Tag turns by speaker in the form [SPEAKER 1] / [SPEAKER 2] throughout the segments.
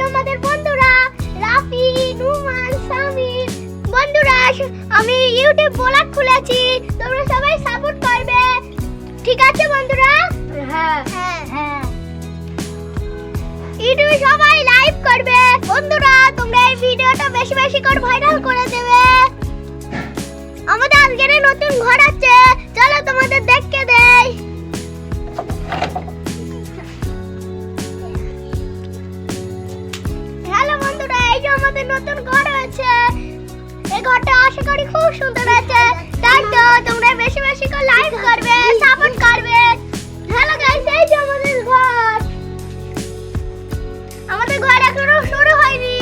[SPEAKER 1] যে আমাদের বন্ধুরা রাফি, নুমান, সামির। বন্ধুরা আমি ইউটিউব ব্লগ খুলেছি, তোমরা সবাই সাপোর্ট করবে, ঠিক আছে বন্ধুরা?
[SPEAKER 2] হ্যাঁ
[SPEAKER 1] হ্যাঁ। ইউটিউবে সবাই লাইভ করবে বন্ধুরা, তোমরা এই ভিডিওটা বেশি বেশি করে ভাইরাল করে দেবে। আমাদের আজকের নতুন ঘর আছে, চলো তোমাদের দেখতে দেই। হ্যালো বন্ধুরা, এই যে আমাদের নতুন ঘর হয়েছে। এই ঘরটা আশা করি খুব সুন্দর আছে, তাই তো তোমরা বেশি বেশি করে লাইক করবে, সাপোর্ট করবে। হ্যালো গাইস, এই যে আমাদের ঘর। আমাদের ঘর এখনো শুরু হয়নি,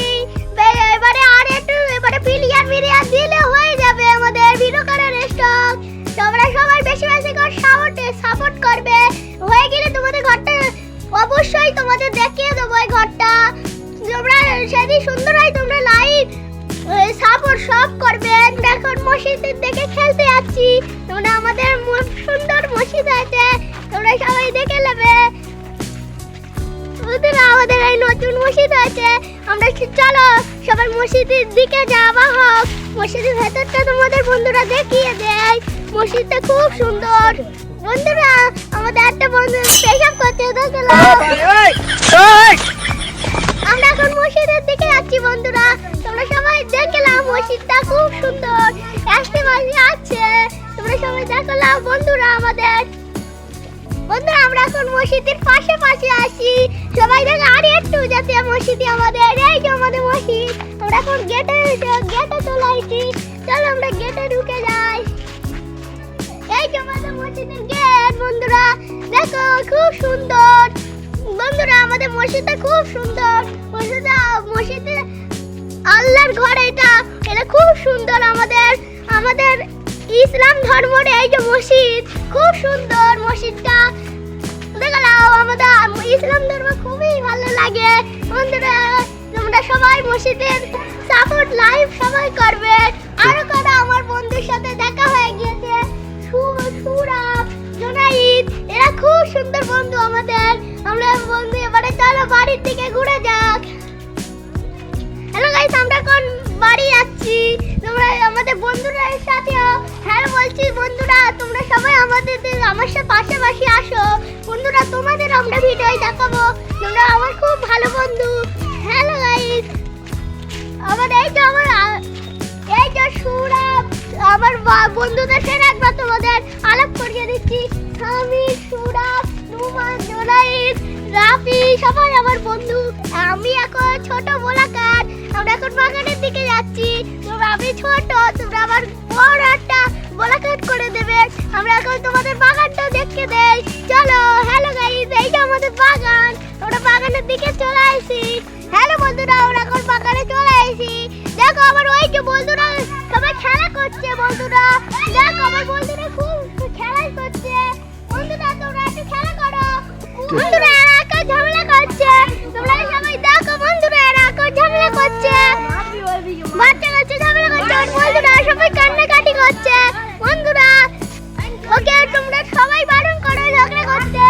[SPEAKER 1] এবারে পিলিয়ার দিলে হয়ে যাবে আমাদের ভিডিও করার স্টক। তোমরা সবাই বেশি বেশি করে সাপোর্ট করবে, হয়ে গেলে তোমাদের ঘরটা অবশ্যই তোমাদের দেখিয়ে দেবো। এই ঘরটা তোমরা সেদিন সুন্দর হয়, তোমরা লাইক সাপোর্ট সব করবে। এখন মসজিদের দিকে খেলতে যাচ্ছি, তোমরা আমাদের সুন্দর মসজিদ আছে, তোমরা সবাই দেখে নেবে। আমাদের এই নতুন মসজিদ আছে, আমরা চলো সবাই মসজিদের দিকে যাওয়া হোক। মসজিদের ভেতরটা তোমাদের বন্ধুরা দেখিয়ে দেয়, মসজিদটা খুব সুন্দর। বন্ধুরা আমাদের একটা বন্ধু পেশাব করতে দেখলাম, আমরা এখন মসজিদের দিকে যাচ্ছি। বন্ধুরা তোমরা সবাই দেখলাম, মসজিদটা খুব সুন্দর, আসতে মাঝে আছে, তোমরা সবাই দেখলাম। বন্ধুরা আমরা এখন মসজিদের পাশে আসি, সবাই দেখে আর একটু যাতে মসজিদে আমাদের। এই যে আমাদের মসজিদ, আমরা এখন গেটে চলে আসি, চলো আমরা গেটে ঢুকে যাই। এই যে আমাদের মসজিদের গেট। বন্ধুরা দেখো খুব সুন্দর। বন্ধুরা আমাদের মসজিদটা খুব সুন্দর, মসজিদে আল্লাহর ঘর। এটা খুব সুন্দর, আমাদের ইসলাম ধর্মের এই যে মসজিদ, খুব সুন্দর মসজিদটা। দেখলাম আমাদের ইসলাম ধর্ম খুবই ভালো লাগে। বন্ধুরা তোমরা সবাই মসজিদের সাপোর্ট লাইভ সবাই করবে। আরো কটা আমার বন্ধুর সাথে দেখা হয়ে গিয়েছে, সুরাব, জোনাইদ, এরা খুব সুন্দর বন্ধু আমাদের। আমরা বন্ধু, এবারে চলো বাড়ির দিকে ঘুরে যাক। হ্যালো গাইস, আমরা এখন বাড়ি যাচ্ছি, তোমরা আমাদের বন্ধুরা সাথে হ্যালো বলছি। বন্ধুরা তোমরা সবাই আমার সাথে পাশাপাশি আসো। বন্ধুরা তোমাদের আমরা ভিডিও দেখাবো, তোমরা আমার খুব ভালো বন্ধু। হ্যালো গাইস, এই যে সুরাব, আমার বন্ধুদের সাথে একবার তোমাদের আলাপ করিয়ে দিচ্ছি। সামির, সুরাব, নুমান, জোনাইদ, রাফি, সবাই আমার বন্ধু। আমি এখন ছোট বোলাকার, আমরা এখন বাগানের দিকে যাচ্ছি। তোমরা আমি ছোট, তোমরা আমার বড় একটা বোলাকাট করে দেবে। আমরা এখন তোমাদের বাগানটা দেখতে দেই, চলো। হ্যালো গাইস, এই যে আমাদের বাগান, আমরা বাগানের দিকে চলে আসি। হ্যালো বন্ধুরা, আমরা এখন বাগানে চলে আসি। দেখো আমার ওই যে বন্ধুরা সবাই খেলা করছে। বন্ধুরা দেখো আমার বন্ধুরা খুব খেলা করছে। বন্ধুরা তোমরা একটু খেলা করো। বন্ধুরা এরা এখন ঝামেলা করছে, তোমরা সবাই দেখো। বন্ধুরা এরা এখন ঝামেলা করছে, বাচ্চা কাচ্চা ঝামেলা করছে। বন্ধুরা সবাই কান্নাকাটি করছে। বন্ধুরা ওকে তোমরা সবাই বারণ করো ঝগড়া করতে।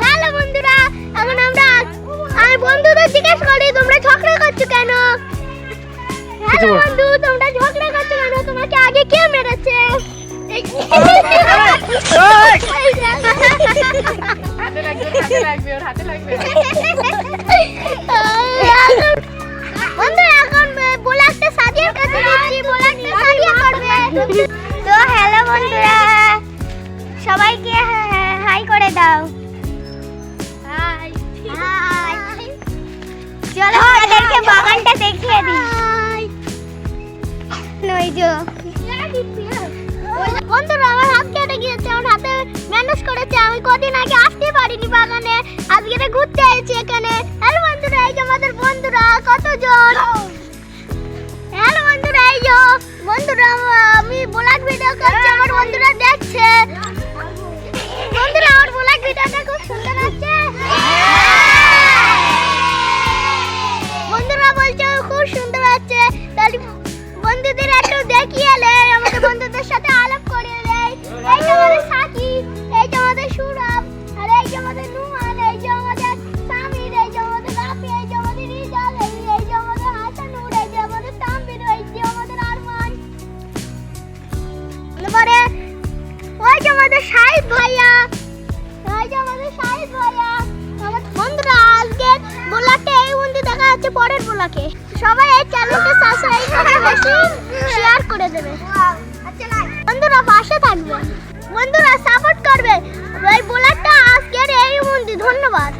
[SPEAKER 1] হ্যালো বন্ধুরা, এখন আমি বন্ধুদের জিজ্ঞেস করি তোমরা ঝগড়া করছো কেন? হ্যালো বন্ধু, তোমরা ঝগড়া করছো কেন? তোমাকে আগে কে মেরেছে? বন্ধুরা এখন বোলাকটা সাদিয়ার কাছে দিচ্ছি, বোলাকটা সাদিয়া করবে। তো হ্যালো বন্ধুরা, সবাইকে হাই করে দাও। হাই হাই, চলো আমাদেরকে বাগানটা দেখিয়ে দিই। বন্ধুরা আমার হাত কেটে গিয়েছে, আমার হাতে ম্যানেজ করেছে। আমি কদিন আগে আসতে পারিনি বাগানে, আজকে ঘুরতে এসেছি এখানে। হ্যালো বন্ধুরা, এই যে আমাদের বন্ধুরা কতজন। হ্যালো বন্ধুরা, এই যে বন্ধুরা আমি ব্লগ ভিডিও করছি, আমার বন্ধুরা দেখছে। বন্ধুরা আমার ব্লগ ভিডিওটা খুব সুন্দর আছে। বন্ধুরা বলছে খুব সুন্দর আছে, তাহলে বন্ধুদের একটু দেখিয়ে এলে, আমাদের বন্ধুদের সাথে আলাপ করে এলে। এই যে আমাদের সাথী, এই যে আমাদের সুরাব, আর এই যে আমাদের নুমান, এই যে আমাদের সামির, এই যে আমাদের রাফি, এই যে আমাদের রিজাল, এই মন্দির দেখা যাচ্ছে পরের ব্লকে। সবাই এই চ্যানেলটা সাবস্ক্রাইব করে বেশি শেয়ার করে দেবে। বন্ধুরা পাশে থাকবে, বন্ধুরা সাপোর্ট করবে। এই ব্লগটা আজকের এই মন্দির। ধন্যবাদ।